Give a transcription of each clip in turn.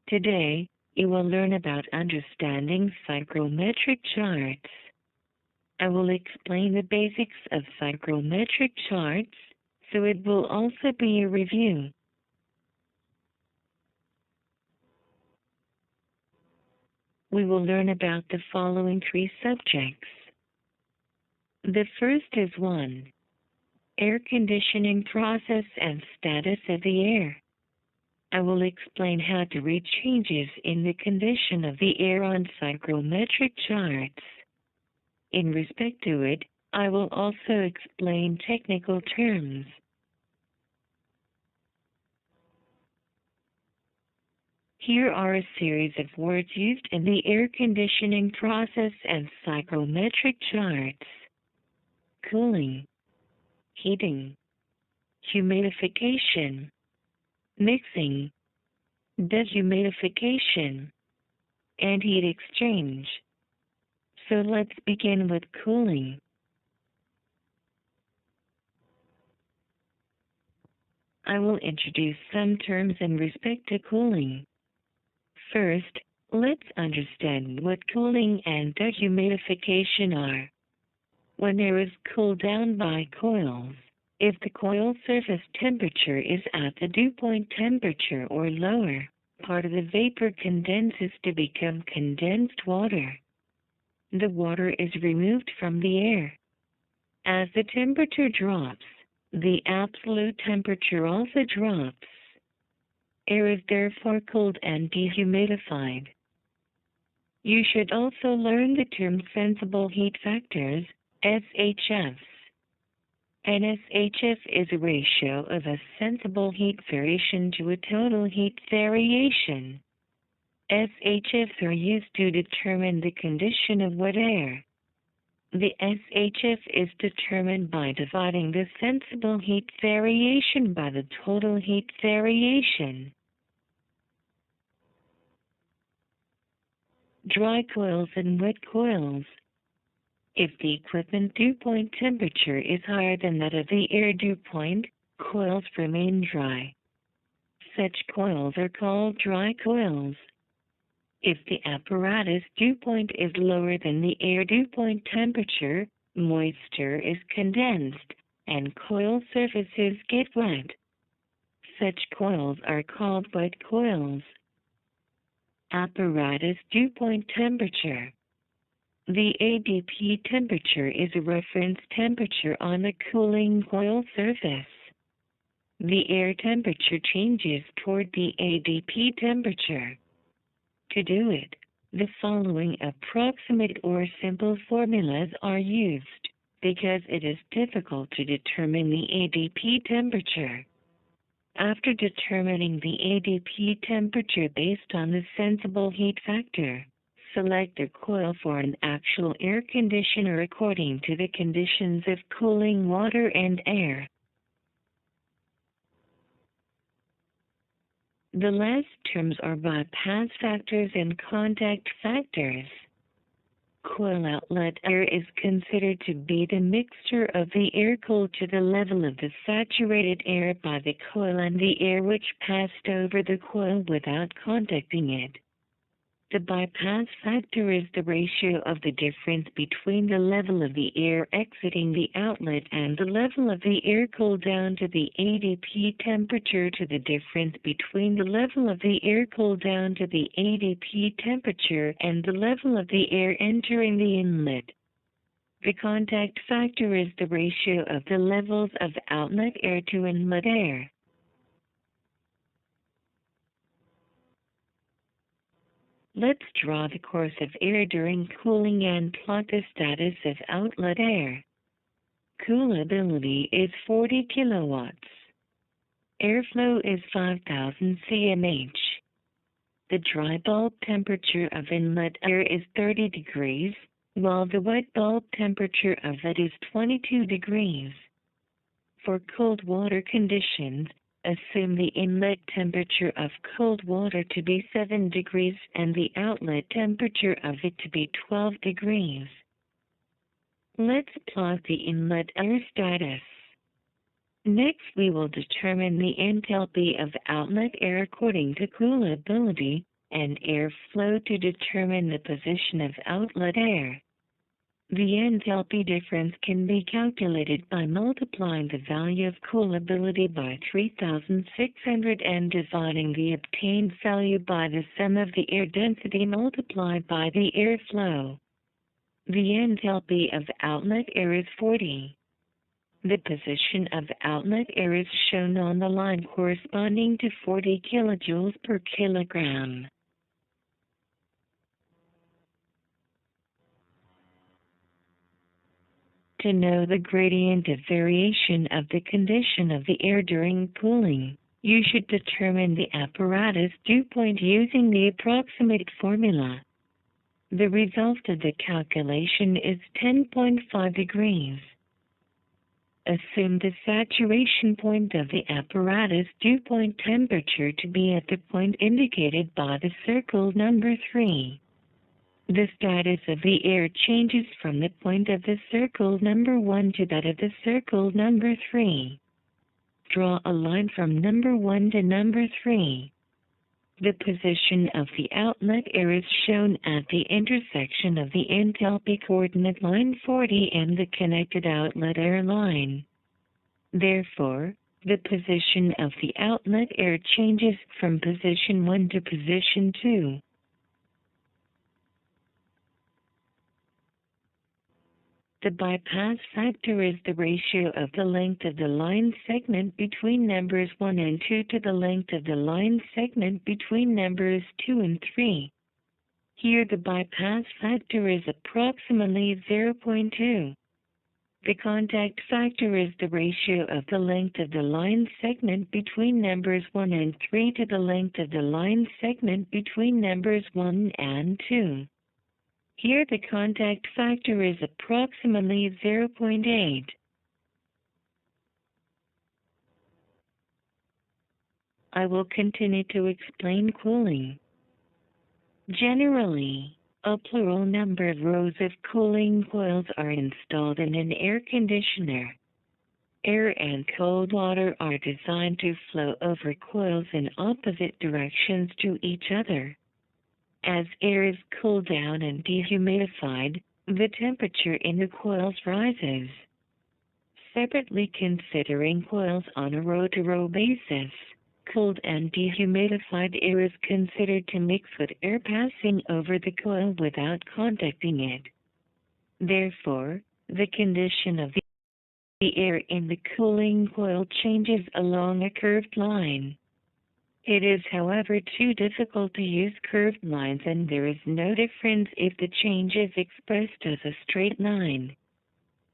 Today, you will learn about understanding psychrometric charts. I will explain the basics of psychrometric charts, so it will also be a review. We will learn about the following 3 subjects. The first is 1. Air conditioning process and status of the air. I will explain how to read changes in the condition of the air on psychrometric charts. In respect to it, I will also explain technical terms. Here are a series of words used in the air conditioning process and psychrometric charts. Cooling, heating, humidification, mixing, dehumidification, and heat exchange. So let's begin with cooling. I will introduce some terms in respect to cooling. First, let's understand what cooling and dehumidification are. When air is cooled down by coils, if the coil surface temperature is at the dew point temperature or lower, part of the vapor condenses to become condensed water. The water is removed from the air. As the temperature drops, the absolute temperature also drops. Air is therefore cooled and dehumidified. You should also learn the term sensible heat factors, SHFs. An SHF is a ratio of a sensible heat variation to a total heat variation. SHFs are used to determine the condition of wet air. The SHF is determined by dividing the sensible heat variation by the total heat variation. Dry coils and wet coils. If the equipment dew point temperature is higher than that of the air dew point, coils remain dry. Such coils are called dry coils. If the apparatus dew point is lower than the air dew point temperature, moisture is condensed, and coil surfaces get wet. Such coils are called wet coils. Apparatus dew point temperature. The ADP temperature is a reference temperature on the cooling coil surface. The air temperature changes toward the ADP temperature. To do it, the following approximate or simple formulas are used, because it is difficult to determine the ADP temperature. After determining the ADP temperature based on the sensible heat factor, select a coil for an actual air conditioner according to the conditions of cooling water and air. The last terms are bypass factors and contact factors. Coil outlet air is considered to be the mixture of the air cooled to the level of the saturated air by the coil and the air which passed over the coil without contacting it. The bypass factor is the ratio of the difference between the level of the air exiting the outlet and the level of the air cooled down to the ADP temperature to the difference between the level of the air cooled down to the ADP temperature and the level of the air entering the inlet. The contact factor is the ratio of the levels of outlet air to inlet air. Let's draw the course of air during cooling and plot the status of outlet air. Coolability is 40 kilowatts. Airflow is 5,000 cmh. The dry bulb temperature of inlet air is 30 degrees, while the wet bulb temperature of it is 22 degrees. For cold water conditions, assume the inlet temperature of cold water to be 7 degrees and the outlet temperature of it to be 12 degrees. Let's plot the inlet air status. Next, we will determine the enthalpy of outlet air according to coolability, and airflow to determine the position of outlet air. The enthalpy difference can be calculated by multiplying the value of coolability by 3600 and dividing the obtained value by the sum of the air density multiplied by the airflow. The enthalpy of outlet air is 40. The position of outlet air is shown on the line corresponding to 40 kilojoules per kilogram. To know the gradient of variation of the condition of the air during cooling, you should determine the apparatus dew point using the approximate formula. The result of the calculation is 10.5 degrees. Assume the saturation point of the apparatus dew point temperature to be at the point indicated by the circle number 3. The status of the air changes from the point of the circle number 1 to that of the circle number 3. Draw a line from number 1 to number 3. The position of the outlet air is shown at the intersection of the enthalpy coordinate line 40 and the connected outlet air line. Therefore, the position of the outlet air changes from position 1 to position 2. The bypass factor is the ratio of the length of the line segment between numbers 1 and 2 to the length of the line segment between numbers 2 and 3. Here the bypass factor is approximately 0.2. The contact factor is the ratio of the length of the line segment between numbers 1 and 3 to the length of the line segment between numbers 1 and 2. Here the contact factor is approximately 0.8. I will continue to explain cooling. Generally, a plural number of rows of cooling coils are installed in an air conditioner. Air and cold water are designed to flow over coils in opposite directions to each other. As air is cooled down and dehumidified, the temperature in the coils rises. Separately considering coils on a row-to-row basis, cooled and dehumidified air is considered to mix with air passing over the coil without contacting it. Therefore, the condition of the air in the cooling coil changes along a curved line. It is, however, too difficult to use curved lines, and there is no difference if the change is expressed as a straight line.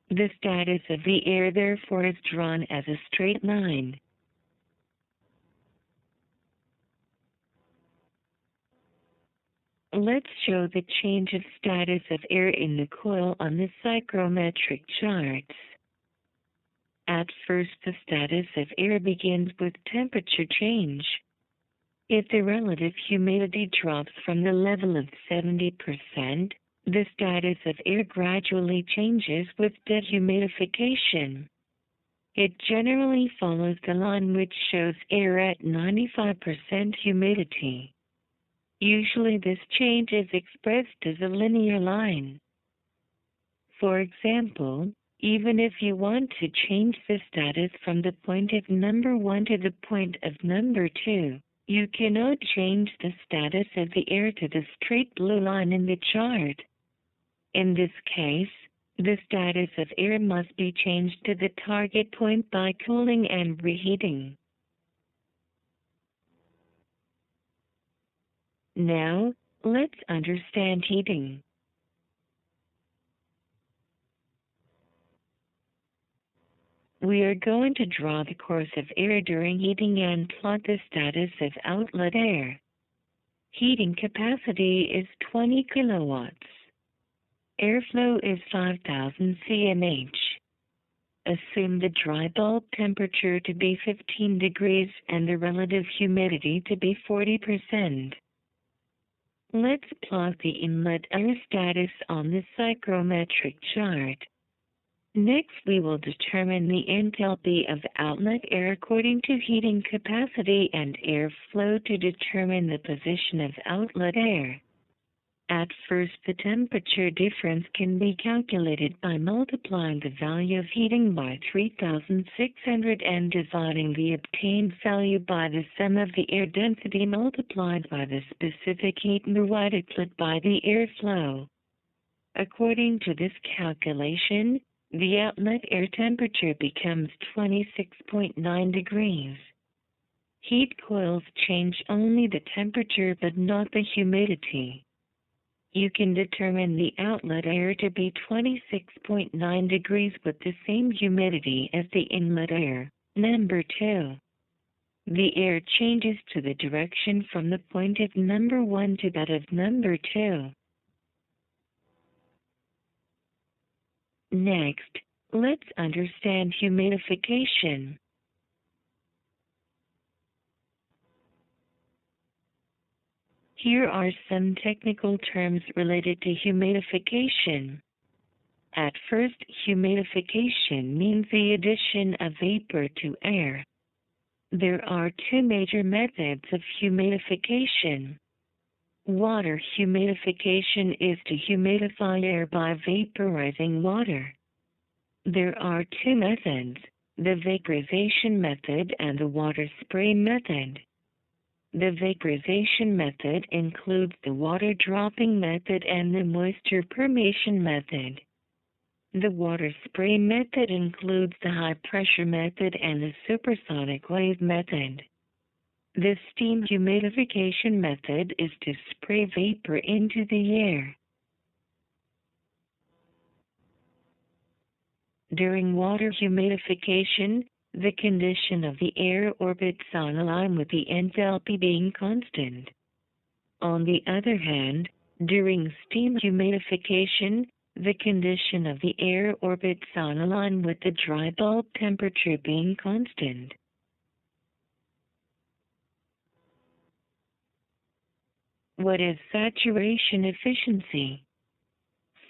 The status of the air, therefore, is drawn as a straight line. Let's show the change of status of air in the coil on the psychrometric charts. At first, the status of air begins with temperature change. If the relative humidity drops from the level of 70%, the status of air gradually changes with dehumidification. It generally follows the line which shows air at 95% humidity. Usually this change is expressed as a linear line. For example, even if you want to change the status from the point of number 1 to the point of number 2, you cannot change the status of the air to the straight blue line in the chart. In this case, the status of air must be changed to the target point by cooling and reheating. Now, let's understand heating. We are going to draw the course of air during heating and plot the status of outlet air. Heating capacity is 20 kilowatts. Airflow is 5,000 cmh. Assume the dry bulb temperature to be 15 degrees and the relative humidity to be 40%. Let's plot the inlet air status on the psychrometric chart. Next, we will determine the enthalpy of outlet air according to heating capacity and airflow to determine the position of outlet air. At first, the temperature difference can be calculated by multiplying the value of heating by 3600 and dividing the obtained value by the sum of the air density multiplied by the specific heat provided by the airflow. According to this calculation, the outlet air temperature becomes 26.9 degrees. Heat coils change only the temperature but not the humidity. You can determine the outlet air to be 26.9 degrees with the same humidity as the inlet air. Number 2. The air changes to the direction from the point of number 1 to that of number 2. Next, let's understand humidification. Here are some technical terms related to humidification. At first, humidification means the addition of vapor to air. There are two major methods of humidification. Water humidification is to humidify air by vaporizing water. There are two methods, the vaporization method and the water spray method. The vaporization method includes the water dropping method and the moisture permeation method. The water spray method includes the high pressure method and the supersonic wave method. The steam humidification method is to spray vapor into the air. During water humidification, the condition of the air orbits on a line with the enthalpy being constant. On the other hand, during steam humidification, the condition of the air orbits on a line with the dry bulb temperature being constant. What is saturation efficiency?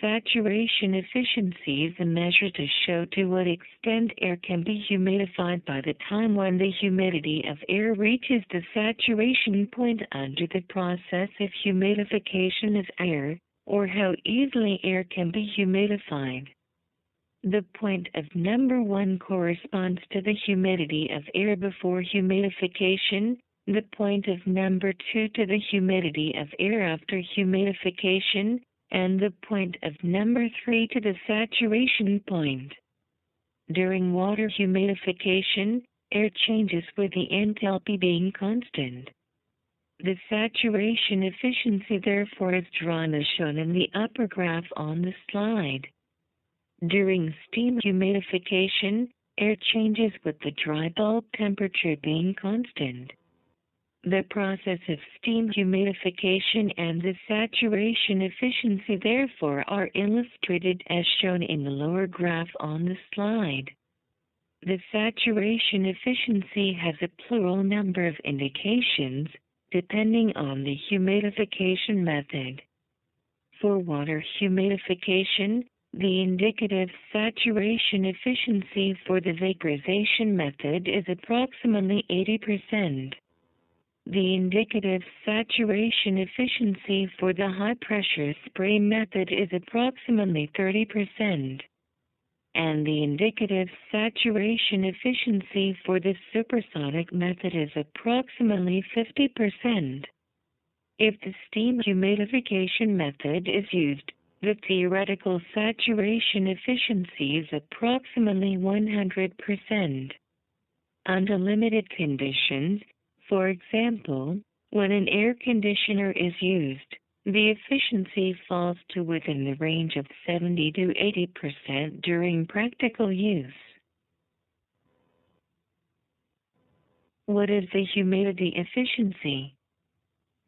Saturation efficiency is a measure to show to what extent air can be humidified by the time when the humidity of air reaches the saturation point under the process of humidification of air, or how easily air can be humidified. The point of number 1 corresponds to the humidity of air before humidification, the point of number 2 to the humidity of air after humidification, and the point of number 3 to the saturation point. During water humidification, air changes with the enthalpy being constant. The saturation efficiency therefore is drawn as shown in the upper graph on the slide. During steam humidification, air changes with the dry bulb temperature being constant. The process of steam humidification and the saturation efficiency therefore are illustrated as shown in the lower graph on the slide. The saturation efficiency has a plural number of indications, depending on the humidification method. For water humidification, the indicative saturation efficiency for the vaporization method is approximately 80%. The indicative saturation efficiency for the high-pressure spray method is approximately 30%. And the indicative saturation efficiency for the supersonic method is approximately 50%. If the steam humidification method is used, the theoretical saturation efficiency is approximately 100%. Under limited conditions, for example, when an air conditioner is used, the efficiency falls to within the range of 70 to 80% during practical use. What is the humidity efficiency?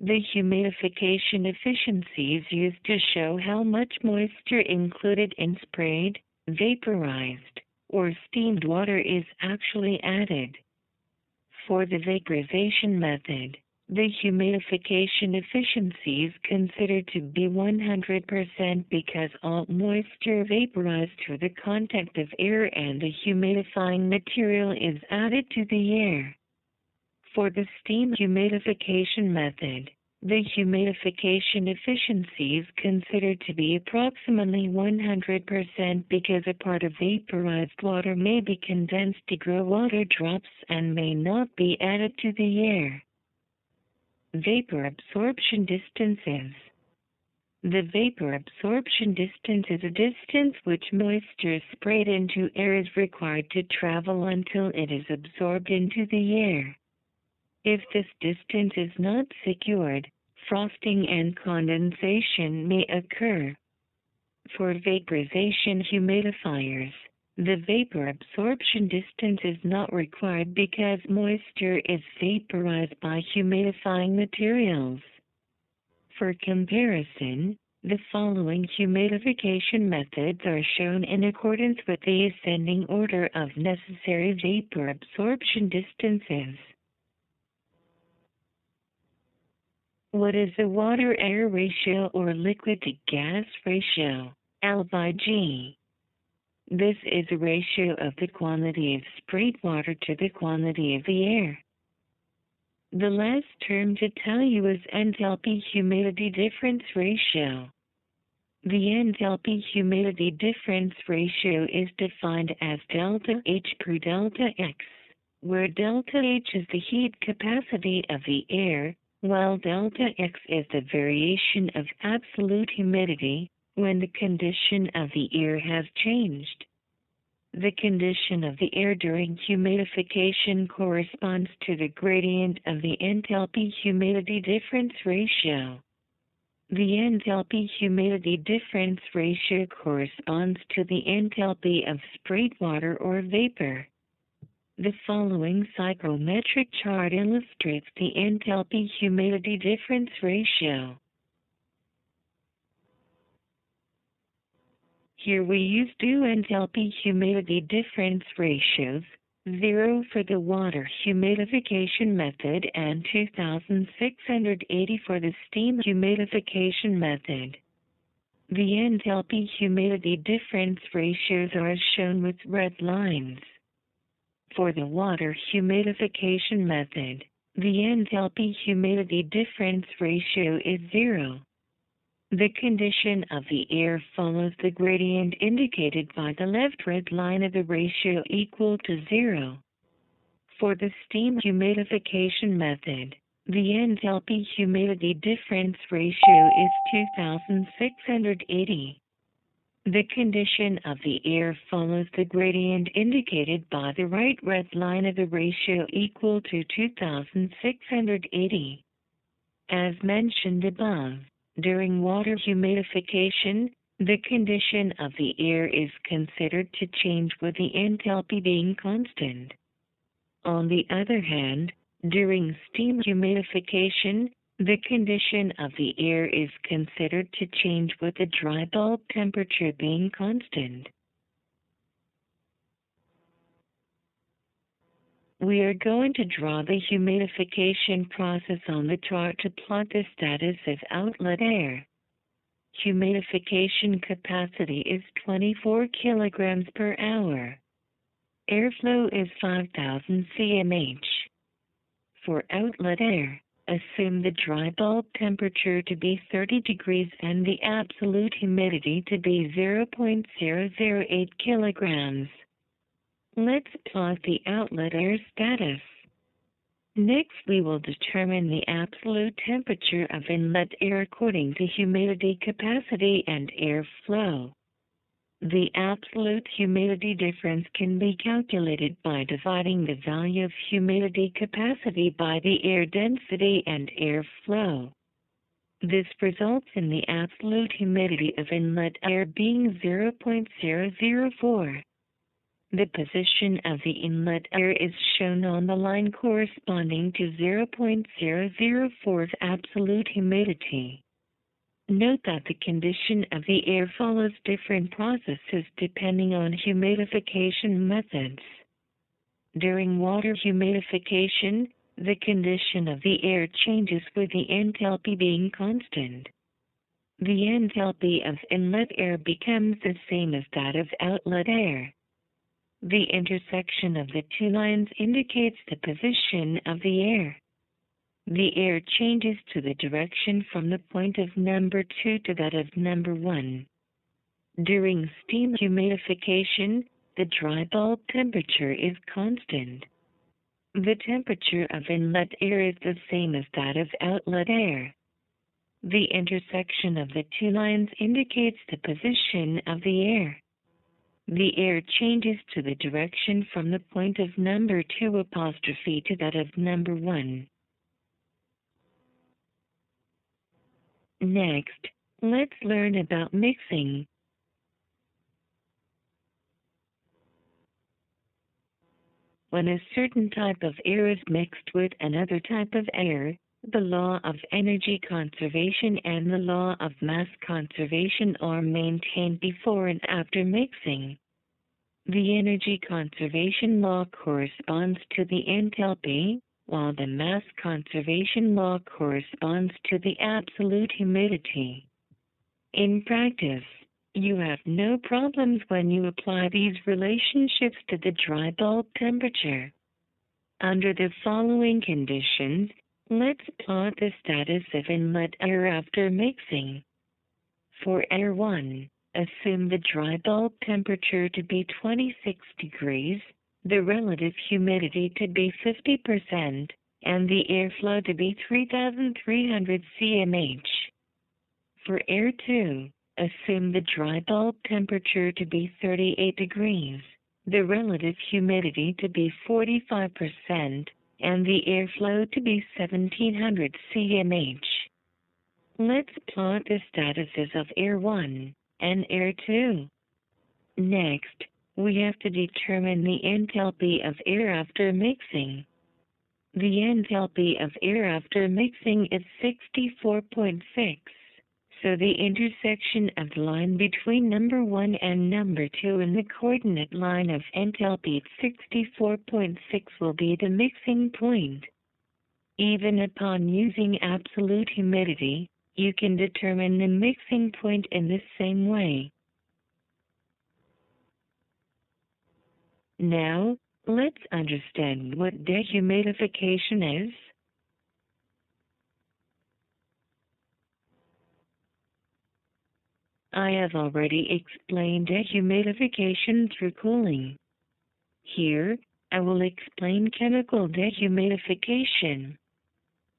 The humidification efficiency is used to show how much moisture included in sprayed, vaporized, or steamed water is actually added. For the vaporization method, The humidification efficiency is considered to be 100% because all moisture vaporized through the contact of air and the humidifying material is added to the air. For the steam humidification method, the humidification efficiency is considered to be approximately 100% because a part of vaporized water may be condensed to grow water drops and may not be added to the air. Vapor absorption distances. The vapor absorption distance is a distance which moisture sprayed into air is required to travel until it is absorbed into the air. If this distance is not secured, frosting and condensation may occur. For vaporization humidifiers, the vapor absorption distance is not required because moisture is vaporized by humidifying materials. For comparison, the following humidification methods are shown in accordance with the ascending order of necessary vapor absorption distances. What is the water-air ratio or liquid-to-gas ratio, L/G? This is a ratio of the quantity of sprayed water to the quantity of the air. The last term to tell you is enthalpy humidity difference ratio. The enthalpy humidity difference ratio is defined as delta H per delta X, where delta H is the heat capacity of the air, while delta X is the variation of absolute humidity when the condition of the air has changed. The condition of the air during humidification corresponds to the gradient of the enthalpy humidity difference ratio. The enthalpy humidity difference ratio corresponds to the enthalpy of sprayed water or vapor. The following psychrometric chart illustrates the enthalpy humidity difference ratio. Here we use two enthalpy humidity difference ratios, 0 for the water humidification method and 2680 for the steam humidification method. The enthalpy humidity difference ratios are as shown with red lines. For the water humidification method, the enthalpy humidity difference ratio is 0. The condition of the air follows the gradient indicated by the left red line of the ratio equal to 0. For the steam humidification method, the enthalpy humidity difference ratio is 2680. The condition of the air follows the gradient indicated by the right red line of the ratio equal to 2680. As mentioned above, during water humidification, the condition of the air is considered to change with the enthalpy being constant. On the other hand, during steam humidification, the condition of the air is considered to change with the dry bulb temperature being constant. We are going to draw the humidification process on the chart to plot the status of outlet air. Humidification capacity is 24 kilograms per hour. Airflow is 5,000 cmh. For outlet air, assume the dry bulb temperature to be 30 degrees and the absolute humidity to be 0.008 kilograms. Let's plot the outlet air status. Next, we will determine the absolute temperature of inlet air according to humidity capacity and airflow. The absolute humidity difference can be calculated by dividing the value of humidity capacity by the air density and airflow. This results in the absolute humidity of inlet air being 0.004. The position of the inlet air is shown on the line corresponding to 0.004's absolute humidity. Note that the condition of the air follows different processes depending on humidification methods. During water humidification, The condition of the air changes with the enthalpy being constant. The enthalpy of inlet air becomes the same as that of outlet air. The intersection of the two lines indicates the position of the air. The air changes to the direction from the point of number 2 to that of number 1. During steam humidification, the dry bulb temperature is constant. The temperature of inlet air is the same as that of outlet air. The intersection of the two lines indicates the position of the air. The air changes to the direction from the point of number 2 apostrophe to that of number 1. Next, let's learn about mixing. When a certain type of air is mixed with another type of air, the law of energy conservation and the law of mass conservation are maintained before and after mixing. The energy conservation law corresponds to the enthalpy, while the mass conservation law corresponds to the absolute humidity. In practice, you have no problems when you apply these relationships to the dry bulb temperature. Under the following conditions, let's plot the status of inlet air after mixing. For air 1, assume the dry bulb temperature to be 26 degrees, the relative humidity to be 50%, and the airflow to be 3,300 cmh. For air 2, assume the dry bulb temperature to be 38 degrees, the relative humidity to be 45%, and the airflow to be 1,700 cmh. Let's plot the statuses of air 1 and air 2. Next, we have to determine the enthalpy of air after mixing. The enthalpy of air after mixing is 64.6. So the intersection of the line between number 1 and number 2 in the coordinate line of enthalpy 64.6 will be the mixing point. Even upon using absolute humidity, you can determine the mixing point in the same way. Now, let's understand what dehumidification is. I have already explained dehumidification through cooling. Here, I will explain chemical dehumidification.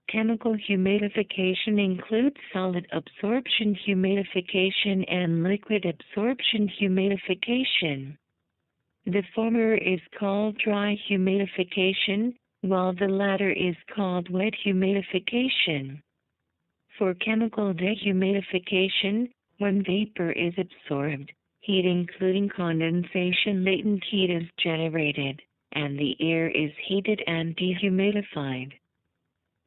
Chemical humidification includes solid absorption humidification and liquid absorption humidification. The former is called dry humidification, while the latter is called wet humidification. For chemical dehumidification, when vapor is absorbed, heat including condensation latent heat is generated, and the air is heated and dehumidified.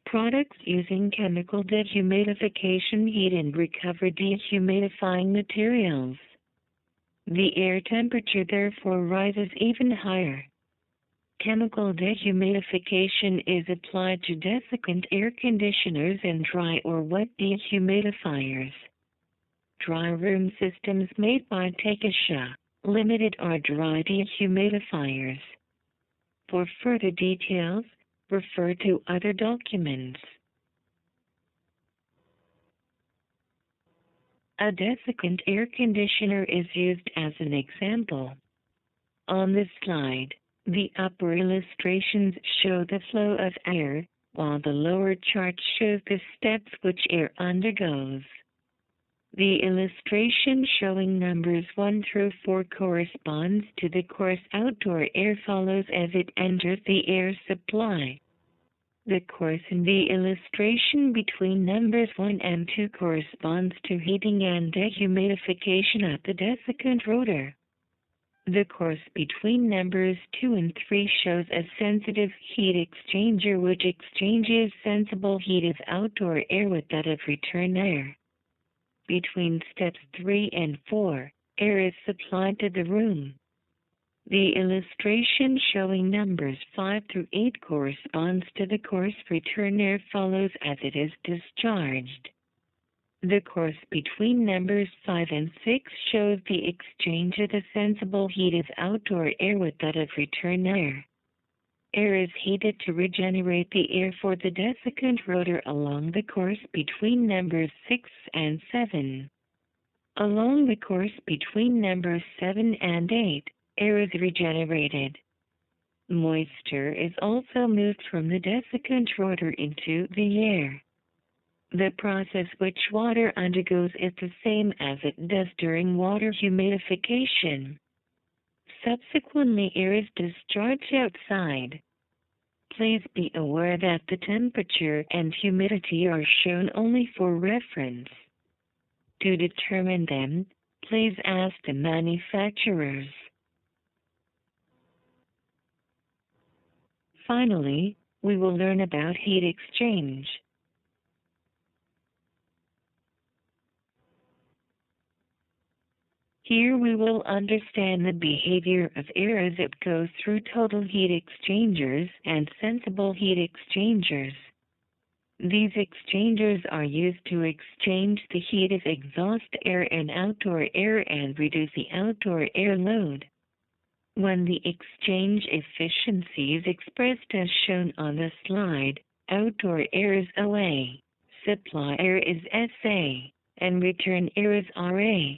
Products using chemical dehumidification heat and recover dehumidifying materials. The air temperature therefore rises even higher. Chemical dehumidification is applied to desiccant air conditioners and dry or wet dehumidifiers. Dry room systems made by Takasha Limited are dry dehumidifiers. For further details, refer to other documents. A desiccant air conditioner is used as an example. On this slide, the upper illustrations show the flow of air, while the lower chart shows the steps which air undergoes. The illustration showing numbers 1 through 4 corresponds to the course outdoor air follows as it enters the air supply. The course in the illustration between numbers 1 and 2 corresponds to heating and dehumidification at the desiccant rotor. The course between numbers 2 and 3 shows a sensitive heat exchanger which exchanges sensible heat of outdoor air with that of return air. Between steps 3 and 4, air is supplied to the room. The illustration showing numbers 5 through 8 corresponds to the course return air follows as it is discharged. The course between numbers 5 and 6 shows the exchange of the sensible heat of outdoor air with that of return air. Air is heated to regenerate the air for the desiccant rotor along the course between numbers 6 and 7. Along the course between numbers 7 and 8, air is regenerated. Moisture is also moved from the desiccant rotor into the air. The process which water undergoes is the same as it does during water humidification. Subsequently, air is discharged outside. Please be aware that the temperature and humidity are shown only for reference. To determine them, please ask the manufacturers. Finally, we will learn about heat exchange. Here we will understand the behavior of air as it goes through total heat exchangers and sensible heat exchangers. These exchangers are used to exchange the heat of exhaust air and outdoor air and reduce the outdoor air load. When the exchange efficiency is expressed as shown on the slide, outdoor air is OA, supply air is SA, and return air is RA.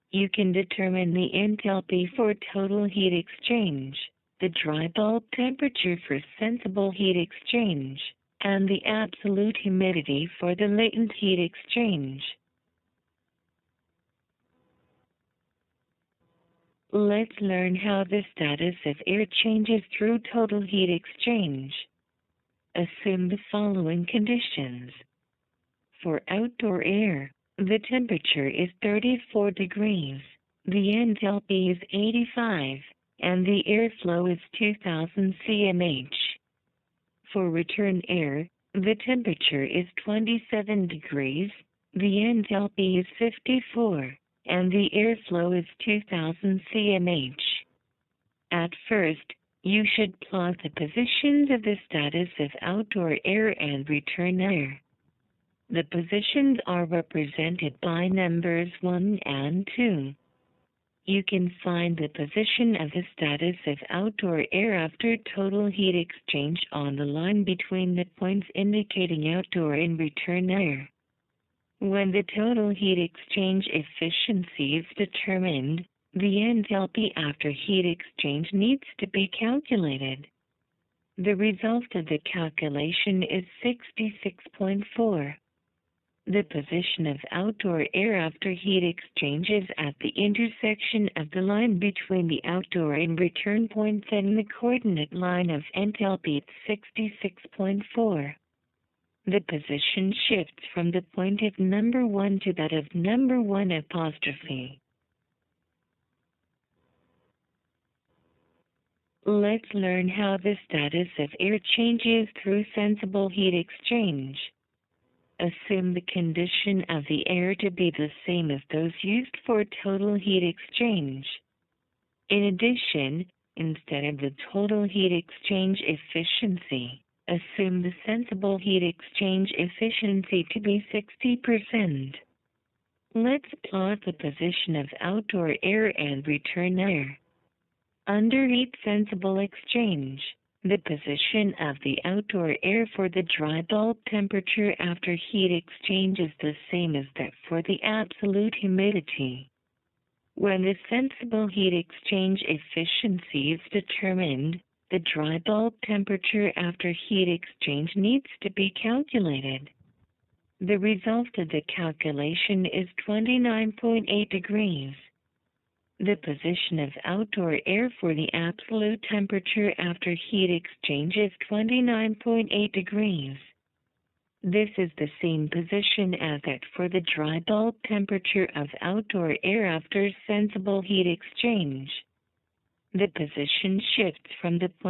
You can determine the enthalpy for total heat exchange, the dry bulb temperature for sensible heat exchange, and the absolute humidity for the latent heat exchange. Let's learn how the status of air changes through total heat exchange. Assume the following conditions. For outdoor air, the temperature is 34 degrees, the enthalpy is 85, and the airflow is 2000 cmh. For return air, the temperature is 27 degrees, the enthalpy is 54, and the airflow is 2000 cmh. At first, you should plot the positions of the status of outdoor air and return air. The positions are represented by numbers 1 and 2. You can find the position of the status of outdoor air after total heat exchange on the line between the points indicating outdoor and return air. When the total heat exchange efficiency is determined, the enthalpy after heat exchange needs to be calculated. The result of the calculation is 66.4. The position of outdoor air after heat exchange is at the intersection of the line between the outdoor and return points and the coordinate line of enthalpy at 66.4. The position shifts from the point of number 1 to that of number 1 apostrophe. Let's learn how the status of air changes through sensible heat exchange. Assume the condition of the air to be the same as those used for total heat exchange. In addition, instead of the total heat exchange efficiency, assume the sensible heat exchange efficiency to be 60%. Let's plot the position of outdoor air and return air. Under heat sensible exchange, the position of the outdoor air for the dry bulb temperature after heat exchange is the same as that for the absolute humidity. When the sensible heat exchange efficiency is determined, the dry bulb temperature after heat exchange needs to be calculated. The result of the calculation is 29.8 degrees. The position of outdoor air for the absolute temperature after heat exchange is 29.8 degrees. This is the same position as that for the dry bulb temperature of outdoor air after sensible heat exchange. The position shifts from the point